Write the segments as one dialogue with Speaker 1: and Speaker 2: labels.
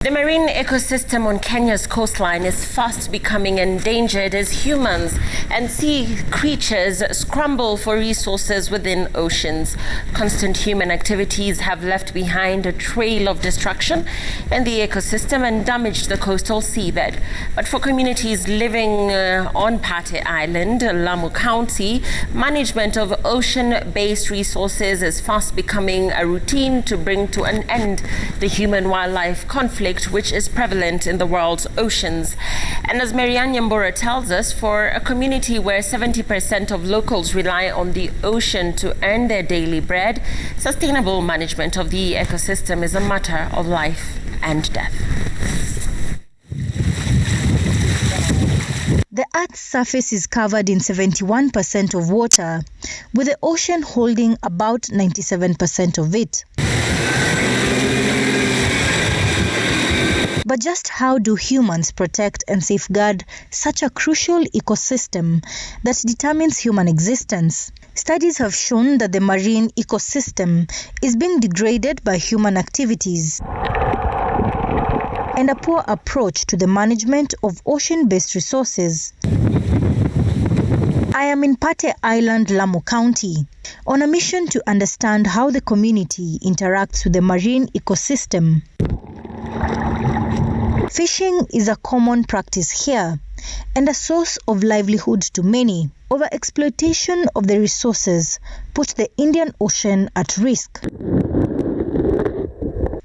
Speaker 1: The marine ecosystem on Kenya's coastline is fast becoming endangered as humans and sea creatures scramble for resources within oceans. Constant human activities have left behind a trail of destruction in the ecosystem and damaged the coastal seabed. But for communities living on Pate Island, Lamu County, management of ocean-based resources is fast becoming a routine to bring to an end the human-wildlife conflict which is prevalent in the world's oceans. And as Maryanne Nyambura tells us, for a community where 70% of locals rely on the ocean to earn their daily bread, sustainable management of the ecosystem is a matter of life and death.
Speaker 2: The Earth's surface is covered in 71% of water, with the ocean holding about 97% of it. But just how do humans protect and safeguard such a crucial ecosystem that determines human existence? Studies have shown that the marine ecosystem is being degraded by human activities and a poor approach to the management of ocean-based resources. I am in Pate Island, Lamu County, on a mission to understand how the community interacts with the marine ecosystem. Fishing is a common practice here and a source of livelihood to many. Overexploitation of the resources put the Indian Ocean at risk,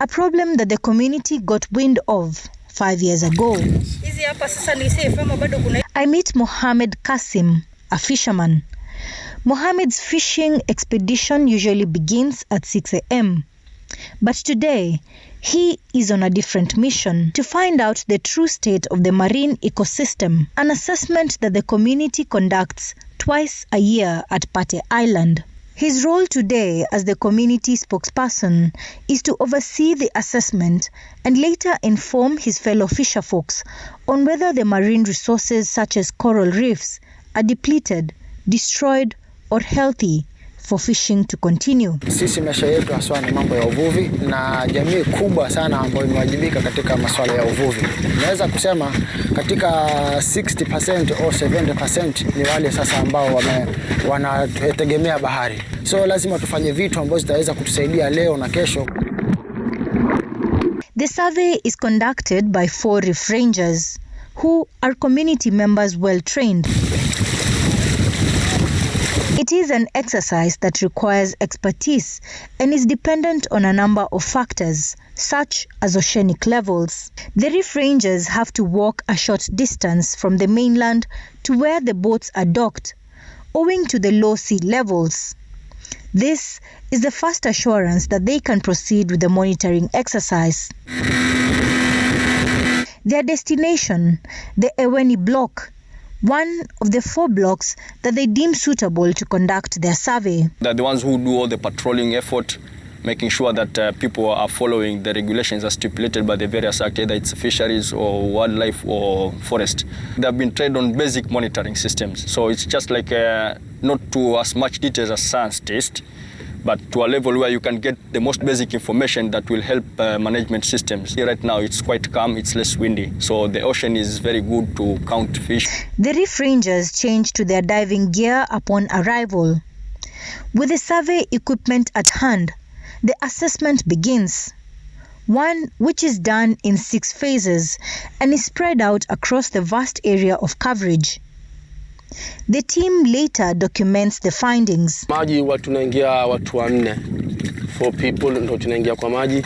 Speaker 2: a problem that the community got wind of 5 years ago. I meet Mohammed Kasim, a fisherman. Mohammed's fishing expedition usually begins at 6 a.m. But today, he is on a different mission to find out the true state of the marine ecosystem, an assessment that the community conducts twice a year at Pate Island. His role today as the community spokesperson is to oversee the assessment and later inform his fellow fisherfolks on whether the marine resources such as coral reefs are depleted, destroyed, or healthy for fishing to continue.
Speaker 3: Sisi maisha yetu haswa ni mambo ya uvuvi na jamii kubwa sana ambayo imewajibika katika masuala ya uvuvi. Naweza kusema katika 60% au 70% ni wale sasa ambao wanategemea bahari. So lazima tufanye vitu ambavyo zitaweza kutusaidia leo na kesho.
Speaker 2: The survey is conducted by 4 reef rangers who are community members well trained. It is an exercise that requires expertise and is dependent on a number of factors, such as oceanic levels. The reef rangers have to walk a short distance from the mainland to where the boats are docked, owing to the low sea levels. This is the first assurance that they can proceed with the monitoring exercise. Their destination, the Eweni block, one of the 4 blocks that they deem suitable to conduct their survey.
Speaker 4: They're the ones who do all the patrolling effort, making sure that people are following the regulations as stipulated by the various acts, either it's fisheries or wildlife or forest. They've been trained on basic monitoring systems. So it's just like not to as much detail as science test, but to a level where you can get the most basic information that will help management systems. Right now it's quite calm, it's less windy, so the ocean is very good to count fish.
Speaker 2: The reef rangers change to their diving gear upon arrival. With the survey equipment at hand, the assessment begins. One which is done in 6 phases and is spread out across the vast area of coverage. The team later documents the findings.
Speaker 5: Maji watu tunaingia watu 4 people ndio tunaingia kwa maji,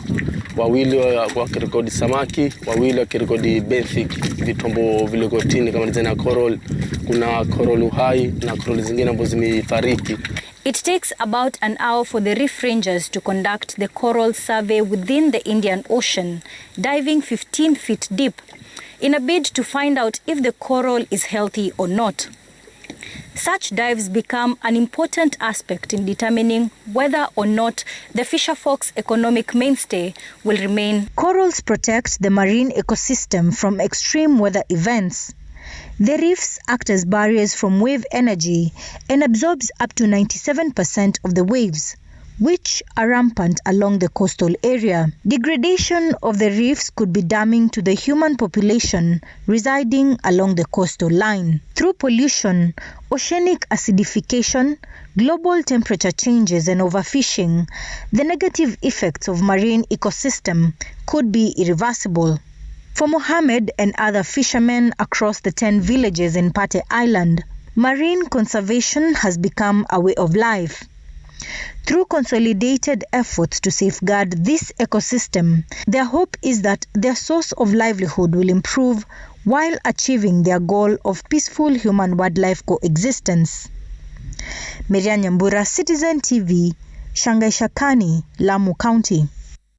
Speaker 5: 2 wakirekodi samaki, 2 wakirekodi benthic, vitombo viligotini kama zina coral, kuna coral uhai na coral zingine ambazo zimefariki.
Speaker 6: It takes about an hour for the reef rangers to conduct the coral survey within the Indian Ocean, diving 15 feet deep, in a bid to find out if the coral is healthy or not. Such dives become an important aspect in determining whether or not the fisherfolk's economic mainstay will remain.
Speaker 2: Corals protect the marine ecosystem from extreme weather events. The reefs act as barriers from wave energy and absorbs up to 97% of the waves, which are rampant along the coastal area. Degradation of the reefs could be damning to the human population residing along the coastal line. Through pollution, oceanic acidification, global temperature changes and overfishing, the negative effects of marine ecosystem could be irreversible. For Mohammed and other fishermen across the 10 villages in Pate Island, marine conservation has become a way of life. Through consolidated efforts to safeguard this ecosystem, their hope is that their source of livelihood will improve while achieving their goal of peaceful human-wildlife coexistence. Maryanne Nyambura, Citizen TV, Shangai Shakani, Lamu County.